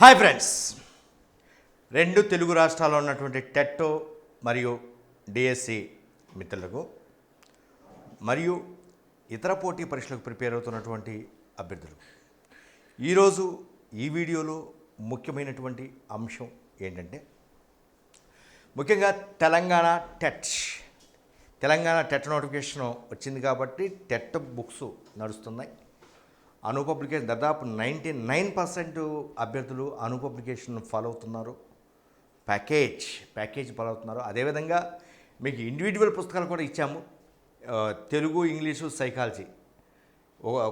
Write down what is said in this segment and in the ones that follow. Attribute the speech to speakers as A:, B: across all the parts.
A: Hi friends, రెండు తెలుగు రాష్ట్రాల్లో ఉన్నటువంటి టెట్ మరియు డిఎస్సి మిత్రులకు మరియు ఇతర పోటీ పరీక్షలకు ప్రిపేర్ అవుతున్నటువంటి అభ్యర్థులు ఈరోజు ఈ వీడియోలో ముఖ్యమైనటువంటి అంశం ఏంటంటే ముఖ్యంగా తెలంగాణ టెట్ నోటిఫికేషన్ వచ్చింది కాబట్టి టెట్ బుక్స్ నడుస్తున్నాయి. అను పబ్లికేషన్ దాదాపు 99% అభ్యర్థులు అను పబ్లికేషన్ ఫాలో అవుతున్నారు. ప్యాకేజ్ ఫాలో అవుతున్నారు. అదేవిధంగా మీకు ఇండివిజువల్ పుస్తకాలు కూడా ఇచ్చాము. Telugu, English, psychology.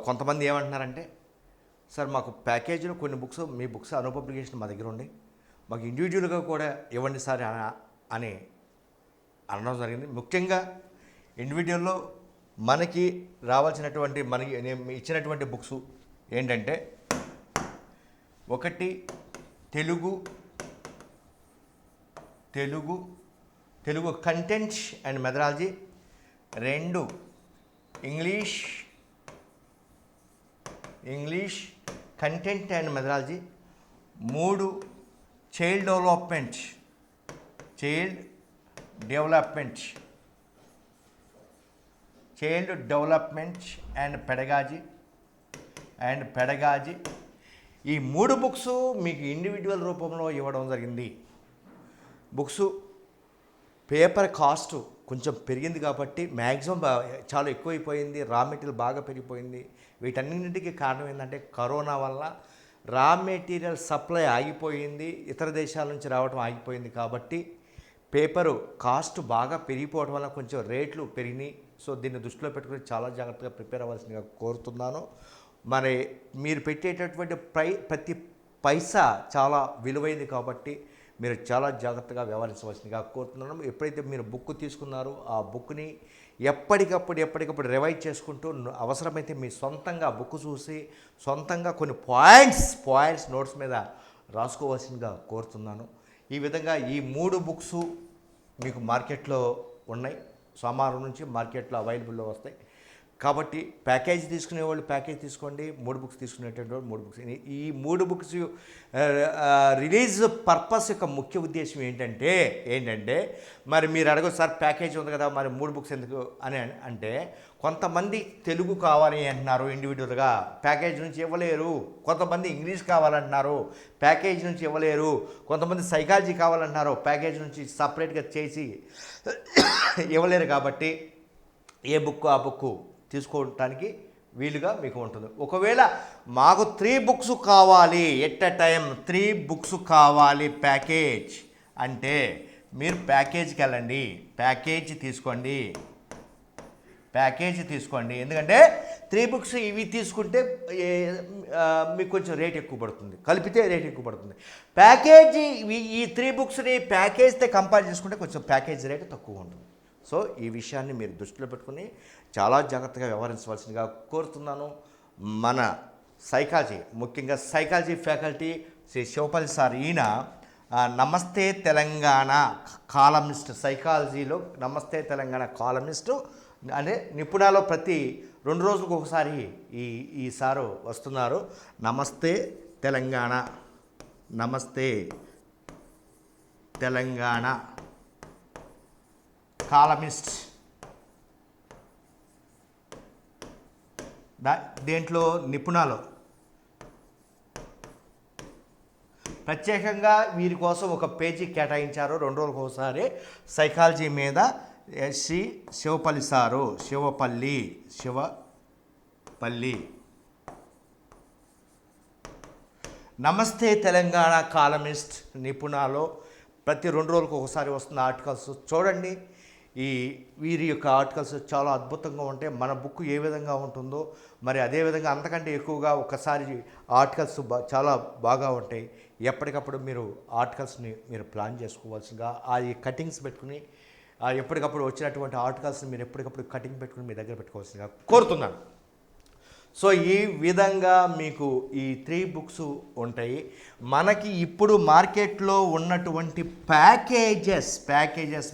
A: కొంతమంది ఏమంటున్నారంటే, సార్ మాకు ప్యాకేజీలో కొన్ని బుక్స్, మీ బుక్స్ అను పబ్లికేషన్ మా దగ్గర ఉండి మాకు ఇండివిజువల్గా కూడా ఇవ్వండి సార్ అని అనడం జరిగింది. ముఖ్యంగా ఇండివిజువల్లో మనకి రావాల్సినటువంటి నేను ఇచ్చినటువంటి బుక్స్ ఏంటంటే, ఒకటి Telugu content and methodology, 2 English content and methodology, 3 child development and pedagogy. ఈ 3 బుక్స్ మీకు ఇండివిజువల్ రూపంలో ఇవ్వడం జరిగింది. బుక్స్ పేపర్ కాస్ట్ కొంచెం పెరిగింది కాబట్టి మ్యాక్సిమం చాలా ఎక్కువైపోయింది. రా మెటీరియల్ బాగా పెరిగిపోయింది. వీటన్నింటికి కారణం ఏంటంటే కరోనా వల్ల రా మెటీరియల్ సప్లై ఆగిపోయింది, ఇతర దేశాల నుంచి రావడం ఆగిపోయింది. కాబట్టి పేపరు కాస్ట్ బాగా పెరిగిపోవడం వల్ల కొంచెం రేట్లు పెరిగినాయి. సో దీన్ని దృష్టిలో పెట్టుకుని చాలా జాగ్రత్తగా ప్రిపేర్ అవ్వాల్సిందిగా కోరుతున్నాను. మరి మీరు పెట్టేటటువంటి ప్రతి పైసా చాలా విలువైంది కాబట్టి మీరు చాలా జాగ్రత్తగా వ్యవహరించవలసిందిగా కోరుతున్నాను. ఎప్పుడైతే మీరు బుక్ తీసుకున్నారో ఆ బుక్ని ఎప్పటికప్పుడు రివైజ్ చేసుకుంటూ అవసరమైతే మీ సొంతంగా బుక్ చూసి సొంతంగా కొన్ని పాయింట్స్ నోట్స్ మీద రాసుకోవాల్సిందిగా కోరుతున్నాను. ఈ విధంగా ఈ 3 బుక్స్ మీకు మార్కెట్లో ఉన్నాయి. సోమవారం నుంచి మార్కెట్లో అవైలబుల్లో వస్తాయి. కాబట్టి ప్యాకేజ్ తీసుకునేవాళ్ళు ప్యాకేజ్ తీసుకోండి, 3 బుక్స్ తీసుకునేటువంటి వాళ్ళు 3 బుక్స్. ఈ 3 బుక్స్ రిలీజ్ పర్పస్ యొక్క ముఖ్య ఉద్దేశం ఏంటంటే మరి మీరు అడగదు సార్ ప్యాకేజ్ ఉంది కదా మరి 3 బుక్స్ ఎందుకు అని అంటే, కొంతమంది తెలుగు కావాలి అంటున్నారు ఇండివిజువల్గా, ప్యాకేజ్ నుంచి ఇవ్వలేరు. కొంతమంది ఇంగ్లీష్ కావాలంటున్నారు, ప్యాకేజ్ నుంచి ఇవ్వలేరు. కొంతమంది సైకాలజీ కావాలంటున్నారు, ప్యాకేజ్ నుంచి సపరేట్గా చేసి ఇవ్వలేరు. కాబట్టి ఏ బుక్ ఆ బుక్ తీసుకోవటానికి వీలుగా మీకు ఉంటుంది. ఒకవేళ మాకు 3 బుక్స్ కావాలి, ఎట్ ఎ టైం 3 బుక్స్ కావాలి ప్యాకేజ్ అంటే మీరు ప్యాకేజ్కి వెళ్ళండి, ప్యాకేజ్ తీసుకోండి. ఎందుకంటే 3 బుక్స్ ఇవి తీసుకుంటే మీకు కొంచెం రేట్ ఎక్కువ పడుతుంది, కలిపితే రేట్ ఎక్కువ పడుతుంది. ప్యాకేజీ ఈ 3 బుక్స్ని ప్యాకేజ్తో కంపేర్ చేసుకుంటే కొంచెం ప్యాకేజ్ రేటు తక్కువ ఉంటుంది. సో ఈ విషయాన్ని మీరు దృష్టిలో పెట్టుకుని చాలా జాగ్రత్తగా వ్యవహరించవలసిందిగా కోరుతున్నాను. మన సైకాలజీ, ముఖ్యంగా psychology faculty Shri Shivapalli sir, ఈయన నమస్తే తెలంగాణ కాలమిస్ట్, సైకాలజీలో నమస్తే తెలంగాణ కాలమిస్టు అంటే నిపుణాలో ప్రతి 2 రోజులకు ఒకసారి ఈ సారు వస్తున్నారు. నమస్తే తెలంగాణ కాలమిస్ట్. దేంట్లో నిపుణాలు ప్రత్యేకంగా వీరి కోసం ఒక పేజీ కేటాయించారు 2 రోజులకు ఒకసారి సైకాలజీ మీద. శ్రీ శివపల్లి సారు, శివపల్లి నమస్తే తెలంగాణ కాలమిస్ట్ నిపుణాలో ప్రతి 2 రోజులకు ఒకసారి వస్తున్న ఆర్టికల్స్ చూడండి. వీరి యొక్క ఆర్టికల్స్ చాలా అద్భుతంగా ఉంటాయి. మన బుక్ ఏ విధంగా ఉంటుందో మరి అదేవిధంగా అంతకంటే ఎక్కువగా ఒకసారి ఆర్టికల్స్ చాలా బాగా ఉంటాయి. ఎప్పటికప్పుడు మీరు ఆర్టికల్స్ని మీరు ప్లాన్ చేసుకోవాల్సిందిగా ఈ కటింగ్స్ పెట్టుకుని ఎప్పటికప్పుడు వచ్చినటువంటి ఆర్టికల్స్ని మీరు ఎప్పటికప్పుడు కటింగ్ పెట్టుకుని మీ దగ్గర పెట్టుకోవాల్సిందిగా కోరుతున్నాను. సో ఈ విధంగా మీకు ఈ 3 బుక్స్ ఉంటాయి. మనకి ఇప్పుడు మార్కెట్లో ఉన్నటువంటి ప్యాకేజెస్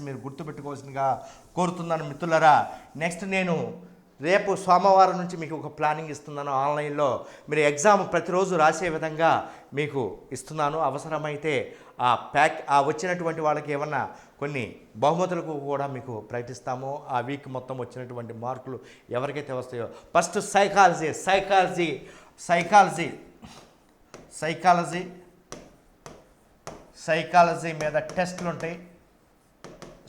A: మీరు గుర్తుపెట్టుకోవాల్సిందిగా కోరుతున్నాను మిత్రులారా. నెక్స్ట్ నేను రేపు సోమవారం నుంచి మీకు ఒక ప్లానింగ్ ఇస్తున్నాను. ఆన్లైన్లో మీరు ఎగ్జామ్ ప్రతిరోజు రాసే విధంగా మీకు ఇస్తున్నాను. అవసరమైతే ఆ వచ్చినటువంటి వాళ్ళకి ఏమన్నా కొన్ని బహుమతులకు కూడా మీకు ప్రకటిస్తాము. ఆ వీక్ మొత్తం వచ్చినటువంటి మార్కులు ఎవరికైతే వస్తాయో. ఫస్ట్ సైకాలజీ మీద టెస్టులు ఉంటాయి.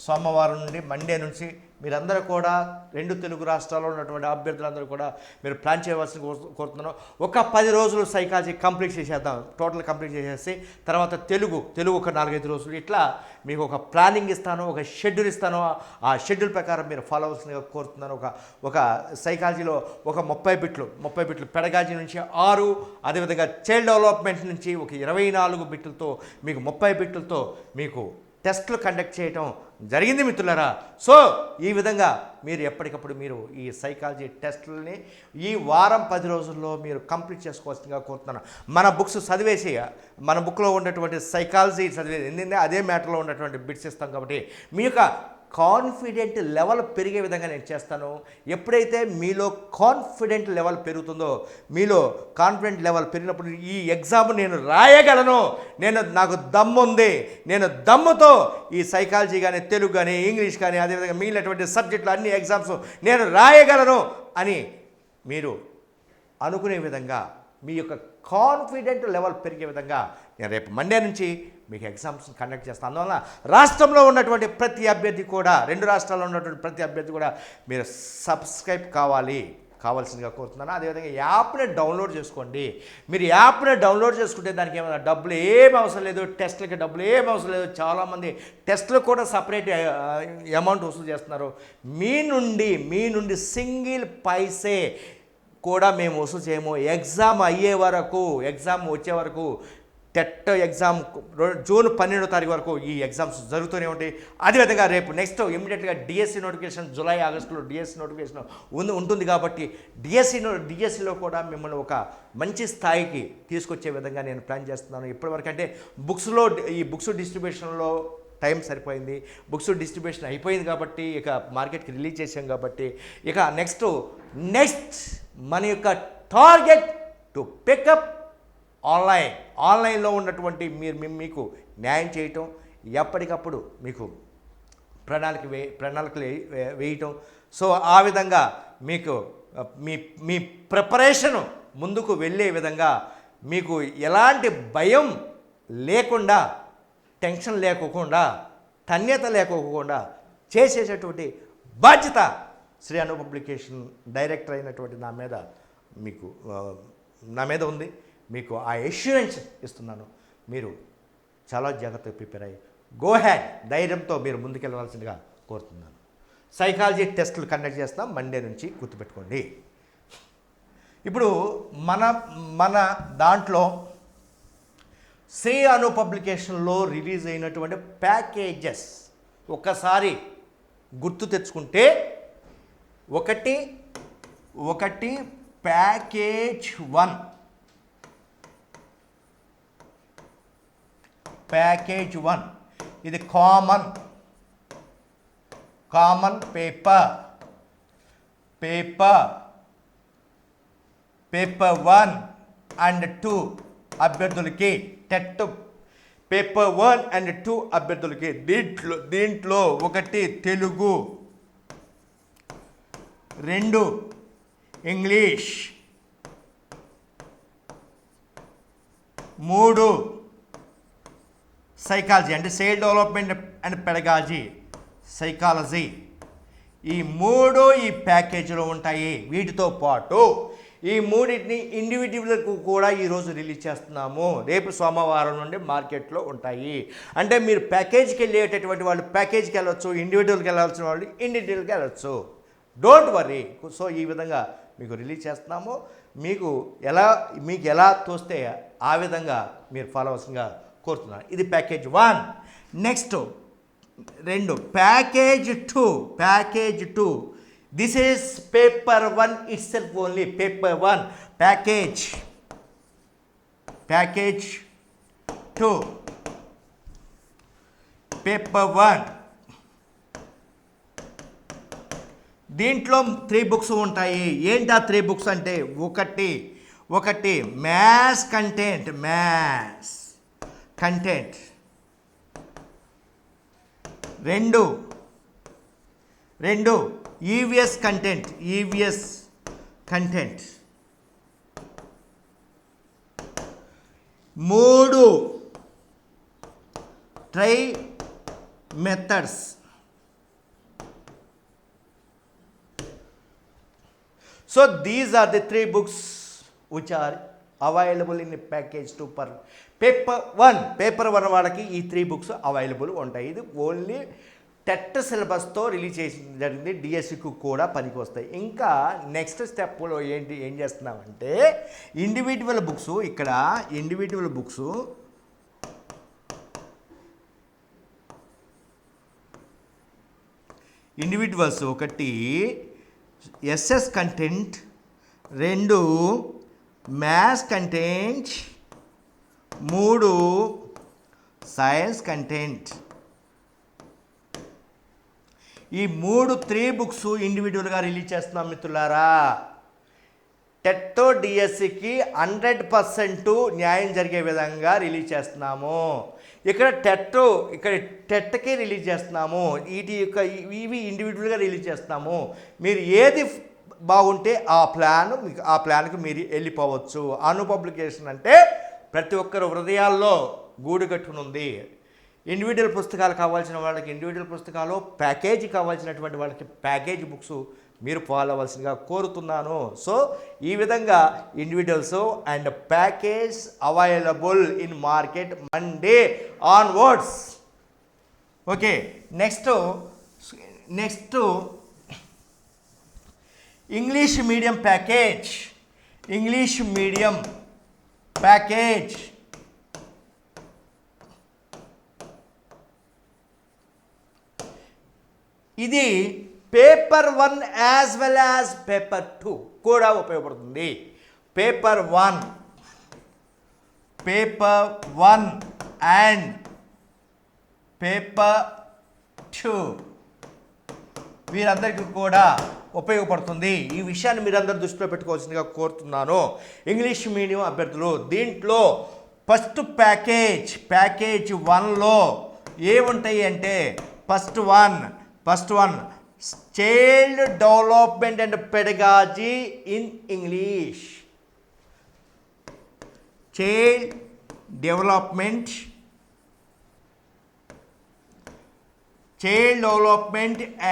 A: సోమవారం నుండి మండే నుంచి మీరందరూ కూడా 2 తెలుగు రాష్ట్రాల్లో ఉన్నటువంటి అభ్యర్థులందరూ కూడా మీరు ప్లాన్ చేయవలసి కోరుతున్నాను. ఒక 10 రోజులు సైకాలజీ కంప్లీట్ చేసేద్దాం. టోటల్ కంప్లీట్ చేసేసి తర్వాత తెలుగు ఒక 4-5 రోజులు ఇట్లా మీకు ఒక ప్లానింగ్ ఇస్తాను, ఒక షెడ్యూల్ ఇస్తాను. ఆ షెడ్యూల్ ప్రకారం మీరు ఫాలో అవ్వాల్సిందిగా కోరుతున్నాను. ఒక సైకాలజీలో ఒక 30 బిట్లు పెడగాజీ నుంచి 6, అదేవిధంగా చైల్డ్ డెవలప్మెంట్ నుంచి ఒక 24 బిట్లతో మీకు 30 బిట్లతో మీకు టెస్టులు కండక్ట్ చేయటం జరిగింది మిత్రులారా. సో ఈ విధంగా మీరు ఎప్పటికప్పుడు మీరు ఈ సైకాలజీ టెస్టులని ఈ వారం 10 రోజుల్లో మీరు కంప్లీట్ చేసుకోవాల్సిందిగా కోరుతున్నాను. మన బుక్స్ చదివేసి మన బుక్లో ఉన్నటువంటి సైకాలజీ చదివేది ఎందుకంటే అదే మ్యాటర్లో ఉన్నటువంటి బిట్స్ ఇస్తాం కాబట్టి మీ యొక్క కాన్ఫిడెంట్ లెవెల్ పెరిగే విధంగా నేను చేస్తాను. ఎప్పుడైతే మీలో కాన్ఫిడెంట్ లెవెల్ పెరుగుతుందో, మీలో కాన్ఫిడెంట్ లెవెల్ పెరిగినప్పుడు ఈ ఎగ్జామ్ నేను రాయగలను, నాకు దమ్ముంది, నేను దమ్ముతో ఈ సైకాలజీ కానీ తెలుగు కానీ ఇంగ్లీష్ కానీ అదేవిధంగా మిగిలినటువంటి సబ్జెక్టులు అన్ని ఎగ్జామ్స్ నేను రాయగలను అని మీరు అనుకునే విధంగా మీ యొక్క కాన్ఫిడెంట్ లెవెల్ పెరిగే విధంగా నేను రేపు మండే నుంచి మీకు ఎగ్జామ్స్ కండక్ట్ చేస్తాను. అందువల్ల రాష్ట్రంలో ఉన్నటువంటి ప్రతి అభ్యర్థి కూడా 2 రాష్ట్రాల్లో ఉన్నటువంటి ప్రతి అభ్యర్థి కూడా మీరు సబ్స్క్రైబ్ కావాల్సిందిగా కోరుతున్నాను. అదేవిధంగా యాప్ని డౌన్లోడ్ చేసుకోండి. మీరు యాప్ని డౌన్లోడ్ చేసుకుంటే దానికి ఏమైనా డబ్బులు ఏమి అవసరం లేదు, టెస్టులకి డబ్బులు ఏమి అవసరం లేదు. చాలామంది టెస్టులు కూడా సపరేట్ అమౌంట్ వసూలు చేస్తున్నారు. మీ నుండి సింగిల్ పైసే కూడా మేము వసూలు చేయము. ఎగ్జామ్ వచ్చే వరకు టెట్ ఎగ్జామ్ జూన్ 12వ తారీఖు వరకు ఈ ఎగ్జామ్స్ జరుగుతూనే ఉంటాయి. అదేవిధంగా రేపు నెక్స్ట్ ఇమ్మీడియట్గా డిఎస్సి నోటిఫికేషన్ జూలై ఆగస్టులో డిఎస్సి నోటిఫికేషన్ ఉంటుంది కాబట్టి డిఎస్సిలో కూడా మిమ్మల్ని ఒక మంచి స్థాయికి తీసుకొచ్చే విధంగా నేను ప్లాన్ చేస్తున్నాను. ఇప్పటివరకు అంటే ఈ బుక్స్ డిస్ట్రిబ్యూషన్లో టైం సరిపోయింది. బుక్స్ డిస్ట్రిబ్యూషన్ అయిపోయింది కాబట్టి ఇక మార్కెట్కి రిలీజ్ చేసాం కాబట్టి ఇక నెక్స్ట్ మన యొక్క టార్గెట్ టు పికప్ ఆన్లైన్లో ఉన్నటువంటి మీకు న్యాయం చేయటం, ఎప్పటికప్పుడు మీకు ప్రణాళికలు వేయటం. సో ఆ విధంగా మీకు మీ ప్రిపరేషన్ ముందుకు వెళ్ళే విధంగా మీకు ఎలాంటి భయం లేకుండా, టెన్షన్ లేకోకుండా, తన్యత లేకోకుండా చేసేటటువంటి బాధ్యత శ్రీ అను పబ్లికేషన్ డైరెక్టర్ అయినటువంటి నా మీద ఉంది. మీకు ఆ ఎష్యూరెన్స్ ఇస్తున్నాను. మీరు చాలా జాగ్రత్తగా ప్రిపేర్ అయ్యి గో హ్యాడ్ ధైర్యంతో మీరు ముందుకెళ్ళవలసిందిగా కోరుతున్నాను. సైకాలజీ టెస్టులు కండక్ట్ చేస్తాం మండే నుంచి, గుర్తుపెట్టుకోండి. ఇప్పుడు మన దాంట్లో శ్రీ అను పబ్లికేషన్లో రిలీజ్ అయినటువంటి ప్యాకేజెస్ ఒక్కసారి గుర్తు తెచ్చుకుంటే ఒకటి ప్యాకేజ్ 1 ఇది కామన్ పేపర్ 1 and 2 అభ్యర్థులకి, టెట్ పేపర్ 1 and 2 అభ్యర్థులకి. దీంట్లో 1 తెలుగు, 2 ఇంగ్లీష్, 3 సైకాలజీ అంటే child development and pedagogy psychology. ఈ 3 ఈ ప్యాకేజీలో ఉంటాయి. వీటితో పాటు ఈ 3టిని ఇండివిజువల్కు కూడా ఈరోజు రిలీజ్ చేస్తున్నాము. రేపు సోమవారం నుండి మార్కెట్లో ఉంటాయి. అంటే మీరు ప్యాకేజీకి వెళ్ళేటటువంటి వాళ్ళు ప్యాకేజీకి వెళ్ళొచ్చు, ఇండివిజువల్కి వెళ్ళాల్సిన వాళ్ళు ఇండివిజువల్కి వెళ్ళొచ్చు. Don't worry. సో ఈ విధంగా మీకు రిలీజ్ చేస్తున్నాము. మీకు ఎలా తోస్తే ఆ విధంగా మీరు ఫాలో అవ్వాల్సిందిగా కోరుతున్నాను. ఇది package 1. Next 2 package 2. This is paper 1 it self only. Paper 1 package 2 paper 1. దీంట్లో 3 బుక్స్ ఉంటాయి. ఏంటి ఆ 3 బుక్స్ అంటే, ఒకటి మ్యాథ్స్ కంటెంట్, రెండు EVS content, 3 try methods. So these are the 3 books which are available in package 2 per paper 1 వాళ్ళకి ఈ 3 books available ఉంటాయి. ఇది ఓన్లీ టెట్ సిలబస్తో రిలీజ్ చేసి జరిగింది. డిఎస్సికి కూడా పనికి వస్తాయి. ఇంకా నెక్స్ట్ స్టెప్లో ఏం చేస్తున్నామంటే ఇండివిజువల్ బుక్స్, ఇక్కడ ఇండివిజువల్స్ ఒకటి SS content, 2 maths content, 3 science content. ఈ 3 బుక్స్ ఇండివిజువల్గా రిలీజ్ చేస్తున్నాం మిత్రులారా. టెట్ డిఎస్సికి 100% న్యాయం జరిగే విధంగా రిలీజ్ చేస్తున్నాము. ఇక్కడ టెట్కి రిలీజ్ చేస్తున్నాము, ఇవి ఇండివిజువల్గా రిలీజ్ చేస్తున్నాము. మీరు ఏది బాగుంటే ఆ ప్లాన్కి మీరు వెళ్ళిపోవచ్చు. అను పబ్లికేషన్ అంటే ప్రతి ఒక్కరు హృదయాల్లో గూడు కట్టునుంది. ఇండివిజువల్ పుస్తకాలు కావాల్సిన వాళ్ళకి ఇండివిజువల్ పుస్తకాలు, ప్యాకేజీ కావాల్సినటువంటి వాళ్ళకి ప్యాకేజీ బుక్స్ మీరు ఫాలో అవ్వాల్సిందిగా కోరుతున్నాను. సో ఈ విధంగా individuals and package available in market Monday onwards. Okay, next English medium package. ఇది paper 1 as well as paper 2 కూడా ఉపయోగపడుతుంది. పేపర్ 1 అండ్ పేపర్ 2 వీరందరికీ కూడా ఉపయోగపడుతుంది. ఈ విషయాన్ని మీరందరూ దృష్టిలో పెట్టుకోవాల్సిందిగా కోరుతున్నాను. ఇంగ్లీష్ మీడియం అభ్యర్థులు దీంట్లో ఫస్ట్ ప్యాకేజ్ 1లో ఏముంటాయి అంటే first one child development and pedagogy in English. Child development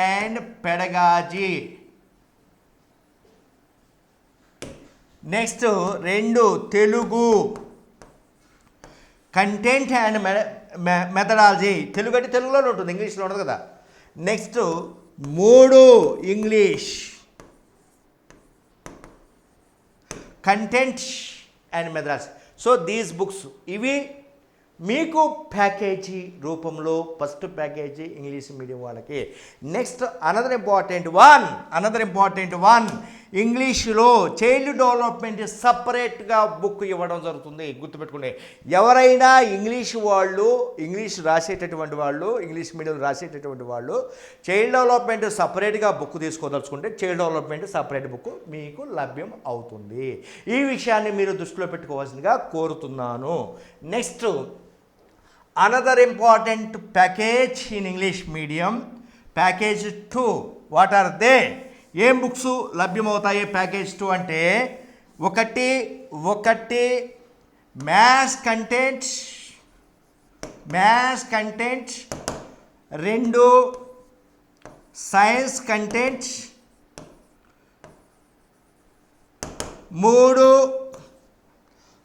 A: and pedagogy. Next 2 Telugu content and methodology. Telugu అంటే తెలుగులోనే ఉంటుంది, ఇంగ్లీష్లో ఉండదు కదా. Next 3 English content and methodology. So these books ఇవి మీకు ప్యాకేజీ రూపంలో ఫస్ట్ ప్యాకేజీ ఇంగ్లీష్ మీడియం వాళ్ళకి. నెక్స్ట్ అనదర్ ఇంపార్టెంట్ వన్ ఇంగ్లీష్లో చైల్డ్ డెవలప్మెంట్ సపరేట్గా బుక్ ఇవ్వడం జరుగుతుంది. గుర్తుపెట్టుకోండి, ఎవరైనా ఇంగ్లీష్ రాసేటటువంటి వాళ్ళు ఇంగ్లీష్ మీడియం రాసేటటువంటి వాళ్ళు చైల్డ్ డెవలప్మెంట్ సపరేట్గా బుక్ తీసుకోదలుచుకుంటే చైల్డ్ డెవలప్మెంట్ సపరేట్ బుక్ మీకు లభ్యం అవుతుంది. ఈ విషయాన్ని మీరు దృష్టిలో పెట్టుకోవాల్సిందిగా కోరుతున్నాను. Next another important package in English medium package 2. What are they? ఏం బుక్స్ లభ్యమవుతాయి ప్యాకేజ్ 2 అంటే ఒకటి maths content, 2 science content, 3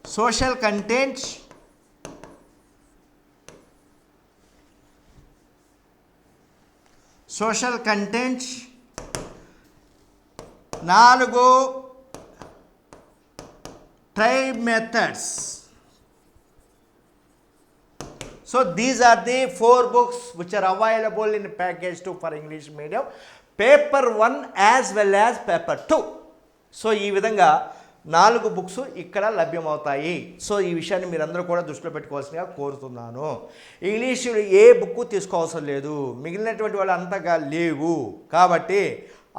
A: social content, 4 try methods. So these are the 4 books which are available in package 2 for English medium, paper 1 as well as paper 2. So ఈ విధంగా 4 books ఇక్కడ లభ్యమవుతాయి. So ఈ విషయాన్ని మీరందరూ కూడా దృష్టిలో పెట్టుకోవాల్సిందిగా కోరుతున్నాను. ఇంగ్లీష్ ఏ బుక్ తీసుకోవాల్సిన లేదు, మిగిలినటువంటి వాళ్ళు అంతగా లేవు కాబట్టి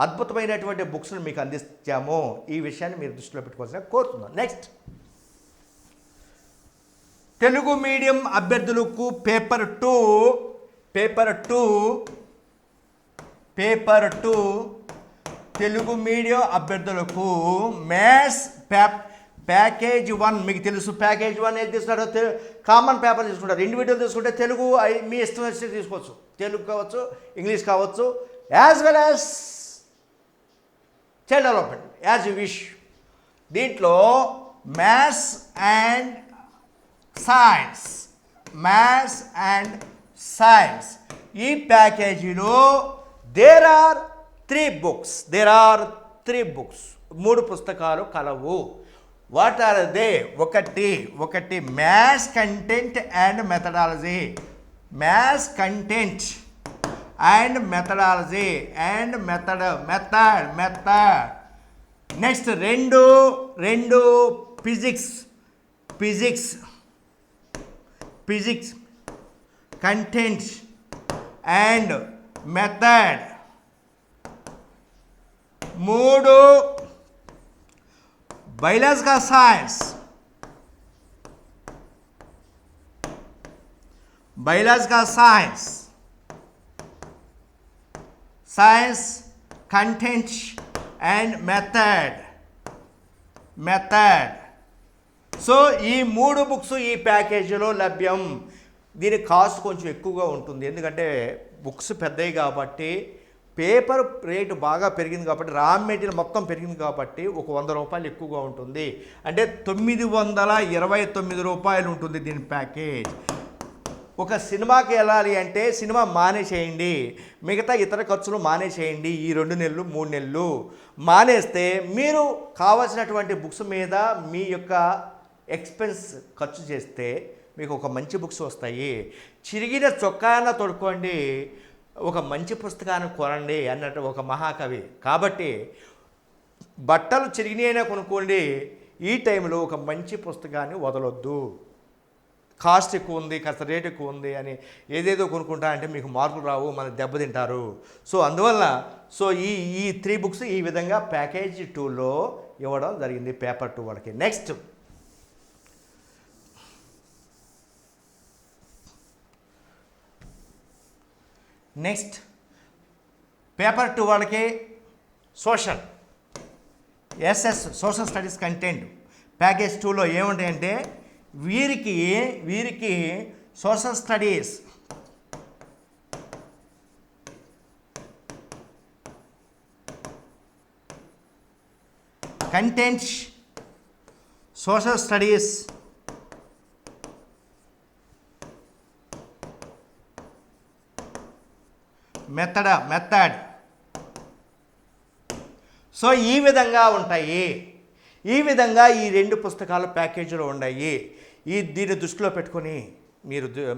A: అద్భుతమైనటువంటి బుక్స్ని మీకు అందిస్తాము. ఈ విషయాన్ని మీరు దృష్టిలో పెట్టుకోవాల్సిన కోరుతున్నాను. నెక్స్ట్, తెలుగు మీడియం అభ్యర్థులకు పేపర్ టూ తెలుగు మీడియం అభ్యర్థులకు మ్యాథ్స్ ప్యాకేజ్ 1 మీకు తెలుసు. ప్యాకేజ్ 1 ఏది తీసుకుంటారో కామన్ పేపర్ తీసుకుంటారు. ఇండివిజువల్ తీసుకుంటే తెలుగు మీ ఇష్టం వచ్చి తీసుకోవచ్చు. తెలుగు కావచ్చు, ఇంగ్లీష్ కావచ్చు, as well as child development, as you wish. దీంట్లో మ్యాథ్స్ అండ్ సైన్స్ ఈ ప్యాకేజీలో దేర్ ఆర్ త్రీ బుక్స్ 3 పుస్తకాలు కలవు. What are they? ఒకటి maths content and methodology method. Next రెండు physics content and method. 3 biological science content and method. So ఈ 3 books ఈ ప్యాకేజీలో లభ్యం. దీని కాస్ట్ కొంచెం ఎక్కువగా ఉంటుంది, ఎందుకంటే బుక్స్ పెద్దవి కాబట్టి, పేపర్ రేటు బాగా పెరిగింది కాబట్టి, రా మెటీరియల్ మొత్తం పెరిగింది కాబట్టి ఒక 100 రూపాయలు ఎక్కువగా ఉంటుంది. అంటే 929 రూపాయలు ఉంటుంది దీని ప్యాకేజ్. ఒక సినిమాకి వెళ్ళాలి అంటే సినిమా మానేసేయండి, మిగతా ఇతర ఖర్చులు మానేసేయండి. ఈ 2 నెలలు 3 నెలలు మానేస్తే మీరు కావాల్సినటువంటి బుక్స్ మీద మీ యొక్క ఎక్స్పెన్స్ ఖర్చు చేస్తే మీకు ఒక మంచి బుక్స్ వస్తాయి. చిరిగిన చొక్కాన తొడుక్కోండి, ఒక మంచి పుస్తకాన్ని కొనండి అన్నట్టు ఒక మహాకవి. కాబట్టి బట్టలు చిరిగినైనా కొనుక్కోండి, ఈ టైంలో ఒక మంచి పుస్తకాన్ని వదలొద్దు. కాస్ట్ ఎక్కువ ఉంది, కాస్త రేట్ ఎక్కువ ఉంది అని ఏదేదో కొనుక్కుంటా అంటే మీకు మార్కులు రావు, మన దెబ్బతింటారు. సో అందువల్ల ఈ 3 బుక్స్ ఈ విధంగా ప్యాకేజ్ 2లో ఇవ్వడం జరిగింది పేపర్ 2 వాళ్ళకి. నెక్స్ట్ పేపర్ 2 వాళ్ళకి సోషల్ స్టడీస్ కంటెంట్ ప్యాకేజ్ 2లో ఏముంటాయంటే వీరికి social studies content, social studies method. So ఈ విధంగా ఉంటాయి. ఈ విధంగా ఈ 2 పుస్తకాలు ప్యాకేజీలో ఉన్నాయి. దీన్ని దృష్టిలో పెట్టుకొని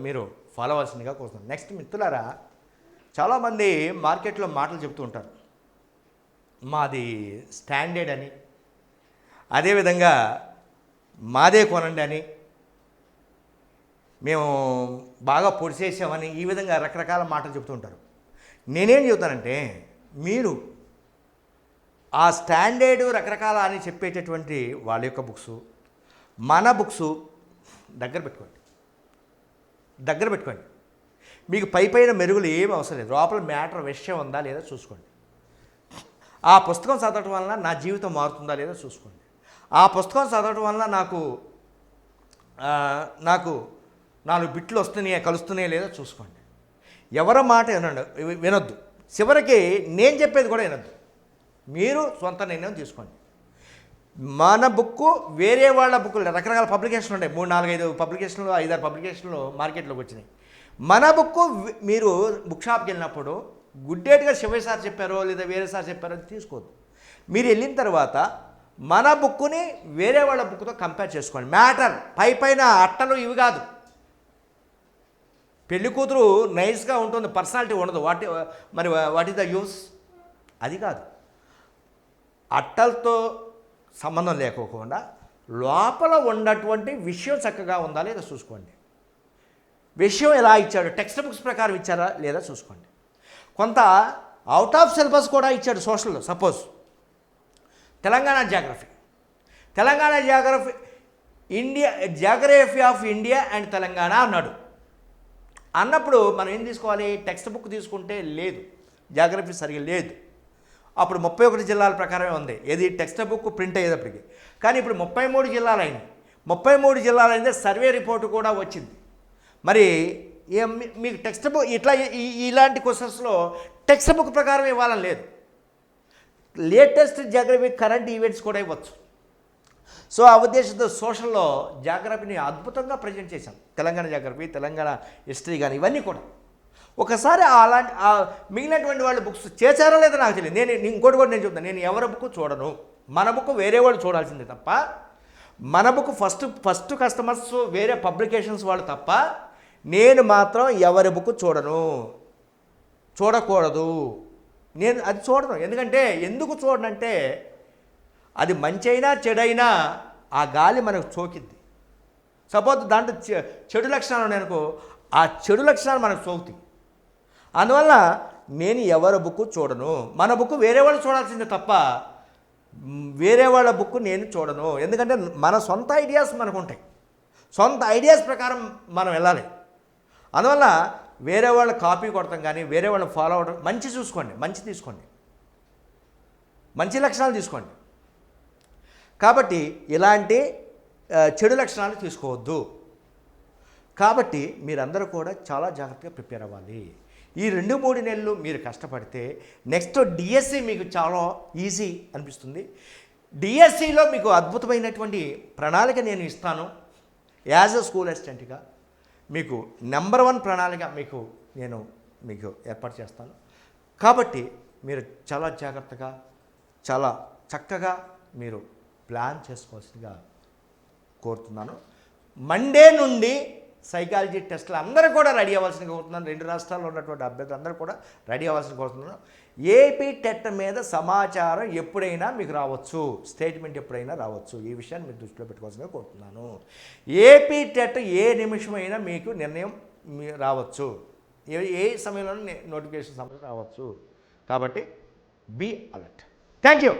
A: మీరు ఫాలో అవ్వాల్సిందిగా కోరుతున్నాను. నెక్స్ట్ మిత్రులారా, చాలామంది మార్కెట్లో మాటలు చెప్తూ ఉంటారు, మాది స్టాండర్డ్ అని, అదేవిధంగా మాదే కొనండి అని, మేము బాగా పొడిచేసామని, ఈ విధంగా రకరకాల మాటలు చెప్తూ ఉంటారు. నేనేం చెబుతానంటే, మీరు ఆ స్టాండర్డ్ రకరకాల అని చెప్పేటటువంటి వాళ్ళ యొక్క బుక్స్, మన బుక్స్ దగ్గర పెట్టుకోండి. మీకు పైన మెరుగులు ఏమి అవసరం లేదు, లోపల మ్యాటర్ విషయం ఉందా లేదా చూసుకోండి. ఆ పుస్తకం చదవటం వలన నా జీవితం మారుతుందా లేదా చూసుకోండి. ఆ పుస్తకం చదవటం వలన నాకు 4 బిట్లు కలుస్తున్నాయా లేదా చూసుకోండి. ఎవరి మాట వినొద్దు. చివరికి నేను చెప్పేది కూడా వినొద్దు. మీరు సొంత నిర్ణయం తీసుకోండి. మన బుక్కు వేరే వాళ్ళ బుక్కులు రకరకాల పబ్లికేషన్లు ఉన్నాయి, 3, 4, 5 పబ్లికేషన్లు, 5, 6 పబ్లికేషన్లు మార్కెట్లోకి వచ్చినాయి. మన బుక్కు మీరు బుక్ షాప్కి వెళ్ళినప్పుడు గుడ్డేట్గా శివయ్య సార్ చెప్పారో లేదా వేరే సార్ చెప్పారో తీసుకోవద్దు. మీరు వెళ్ళిన తర్వాత మన బుక్కుని వేరే వాళ్ళ బుక్తో కంపేర్ చేసుకోండి. మ్యాటర్ పైన అట్టలు ఇవి కాదు. పెళ్లి కూతురు నైస్గా ఉంటుంది, పర్సనాలిటీ ఉండదు, వాట్ ఈస్ ద యూస్? అది కాదు. అట్టలతో సంబంధం లేకోకుండా లోపల ఉన్నటువంటి విషయం చక్కగా ఉందా లేదా చూసుకోండి. విషయం ఎలా ఇచ్చాడు, టెక్స్ట్ బుక్స్ ప్రకారం ఇచ్చారా లేదా చూసుకోండి. కొంత అవుట్ ఆఫ్ సిలబస్ కూడా ఇచ్చాడు సోషల్లో. Suppose Telangana geography India, geography of India and Telangana అన్నాడు. అన్నప్పుడు మనం ఏం తీసుకోవాలి? టెక్స్ట్ బుక్ తీసుకుంటే లేదు, జాగ్రఫీ సరిగ్గా లేదు. అప్పుడు 31 జిల్లాల ప్రకారమే ఉంది ఏది టెక్స్ట్ బుక్ ప్రింట్ అయ్యేటప్పటికి. కానీ ఇప్పుడు 33 జిల్లాలు అయినాయి. 33 జిల్లాలు అయితే సర్వే రిపోర్టు కూడా వచ్చింది. మరి మీకు టెక్స్ట్ బుక్ ఇలాంటి క్వశ్చన్స్లో టెక్స్ట్ బుక్ ప్రకారం ఇవ్వాలని లేదు. లేటెస్ట్ జాగ్రఫీ కరెంట్ ఈవెంట్స్ కూడా ఇవ్వచ్చు. సో ఆ ఉద్దేశంతో సోషల్లో జాగ్రఫీని అద్భుతంగా ప్రజెంట్ చేశాం. తెలంగాణ జాగ్రఫీ, తెలంగాణ హిస్టరీ కానీ ఇవన్నీ కూడా. ఒకసారి అలాంటి మిగిలినటువంటి వాళ్ళు బుక్స్ చేశారో లేదో నాకు తెలియదు. నేను ఇంకోటి కూడా నేను చెప్తాను, నేను ఎవరి బుక్ చూడను. మన బుక్ వేరే వాళ్ళు చూడాల్సిందే తప్ప, మన బుక్ ఫస్ట్ కస్టమర్స్ వేరే పబ్లికేషన్స్ వాళ్ళు తప్ప, నేను మాత్రం ఎవరి బుక్ చూడకూడదు. నేను అది చూడను. ఎందుకు చూడనంటే అది మంచి అయినా చెడైనా ఆ గాలి మనకు సోకిద్ది. సపోజ్ దాంట్లో చెడు లక్షణాలు ఉన్నాయనుకో, ఆ చెడు లక్షణాలు మనకు సోకుతాయి. అందువల్ల నేను ఎవరి బుక్ చూడను. మన బుక్ వేరే వాళ్ళు చూడాల్సిందే తప్ప వేరే వాళ్ళ బుక్ నేను చూడను. ఎందుకంటే మన సొంత ఐడియాస్ మనకు ఉంటాయి. సొంత ఐడియాస్ ప్రకారం మనం వెళ్ళాలి. అందువల్ల వేరే వాళ్ళ కాపీ కొడతాం కానీ వేరే వాళ్ళని ఫాలో అవ్వడం. మంచి చూసుకోండి, మంచి తీసుకోండి, మంచి లక్షణాలు తీసుకోండి. కాబట్టి ఇలాంటి చెడు లక్షణాలు తీసుకోవద్దు. కాబట్టి మీరందరూ కూడా చాలా జాగ్రత్తగా ప్రిపేర్ అవ్వాలి. ఈ 2-3 నెలలు మీరు కష్టపడితే నెక్స్ట్ డిఎస్సి మీకు చాలా ఈజీ అనిపిస్తుంది. డిఎస్సిలో మీకు అద్భుతమైనటువంటి ప్రణాళిక నేను ఇస్తాను. యాజ్ అ స్కూల్ అసిస్టెంట్గా మీకు నెంబర్ 1 ప్రణాళిక మీకు ఏర్పాటు చేస్తాను. కాబట్టి మీరు చాలా జాగ్రత్తగా, చాలా చక్కగా మీరు ప్లాన్ చేసుకోవాల్సిందిగా కోరుతున్నాను. మండే నుండి సైకాలజీ టెస్టులు అందరూ కూడా రెడీ అవ్వాల్సిందిగా కోరుతున్నాను. 2 రాష్ట్రాల్లో ఉన్నటువంటి అభ్యర్థులు అందరూ కూడా రెడీ అవ్వాల్సిందిగా కోరుతున్నాను. ఏపీ టెట్ మీద సమాచారం ఎప్పుడైనా మీకు రావచ్చు, స్టేట్మెంట్ ఎప్పుడైనా రావచ్చు. ఈ విషయాన్ని మీరు దృష్టిలో పెట్టుకోవాల్సిందిగా కోరుతున్నాను. ఏపీ టెట్ ఏ నిమిషమైనా మీకు నిర్ణయం రావచ్చు, ఏ సమయంలోనూ నోటిఫికేషన్ సమయం రావచ్చు. కాబట్టి బీ అలర్ట్. Thank you.